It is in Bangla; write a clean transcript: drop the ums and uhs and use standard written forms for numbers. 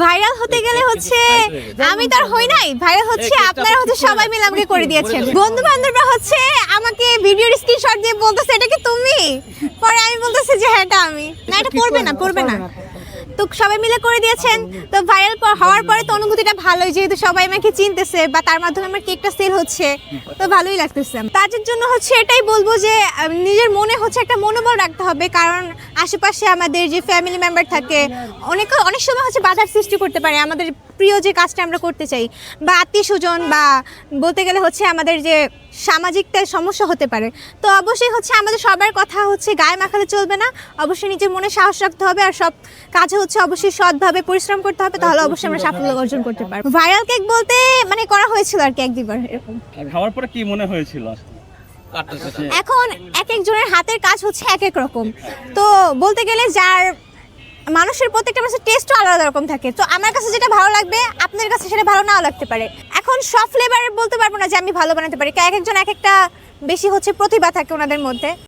ভাইরাল হতে গেলে হচ্ছে আমি তো আর হই নাই, ভাইরাল হচ্ছে আপনারা হচ্ছে সবাই মিলে আমাকে করে দিয়েছেন। বন্ধু বান্ধবরা হচ্ছে আমাকে ভিডিওর স্ক্রিনশট দিয়ে বলতেছে এটা কি তুমি, পরে আমি বলতেছি যে হ্যাঁ এটা আমি। না এটা পড়বে না তো সবাই মিলে করে দিয়েছেন। তো ভাইরাল হওয়ার পরে তো অনুভূতিটা ভালোই, যেহেতু সবাই আমাকে চিনতেছে বা তার মাধ্যমে আমার কেকটা সেল হচ্ছে, তো ভালোই লাগতেছে। তাদের জন্য হচ্ছে এটাই বলবো যে নিজের মনে হচ্ছে একটা মনোবল রাখতে হবে, কারণ আশেপাশে আমাদের যে ফ্যামিলি মেম্বার থাকে অনেক সময় হচ্ছে বাধার সৃষ্টি করতে পারে আমাদের প্রিয় যে কাজটা আমরা করতে চাই, বা আত্মীয় স্বজন, বা বলতে গেলে হচ্ছে আমাদের যে সামাজিকটা সমস্যা হতে পারে। তো অবশ্যই হচ্ছে আমাদের সবার কথা হচ্ছে গায়ে মাখালে চলবে না, অবশ্যই নিজের মনে সাহস রাখতে হবে, আর সব কাজে হচ্ছে অবশ্যই সৎভাবে পরিশ্রম করতে হবে, তাহলে অবশ্যই আমরা সাফল্য অর্জন করতে পারবো। ভাইরাল কেক বলতে মানে করা হয়েছিল আর কি এক দুবার এরকম। খাওয়ার পরে কি মনে হয়েছিল? এখন এক একজনের হাতের কাজ হচ্ছে এক এক রকম, তো বলতে গেলে যার মানুষের প্রত্যেকটা মানুষের টেস্টও আলাদা রকম থাকে। তো আমার কাছে যেটা ভালো লাগবে আপনার কাছে সেটা ভালো নাও লাগতে পারে। এখন সব ফ্লেভার বলতে পারবো না যে আমি ভালো বানাতে পারি, এক একজন এক একটা বেশি হচ্ছে প্রতিভা থাকে ওনাদের মধ্যে।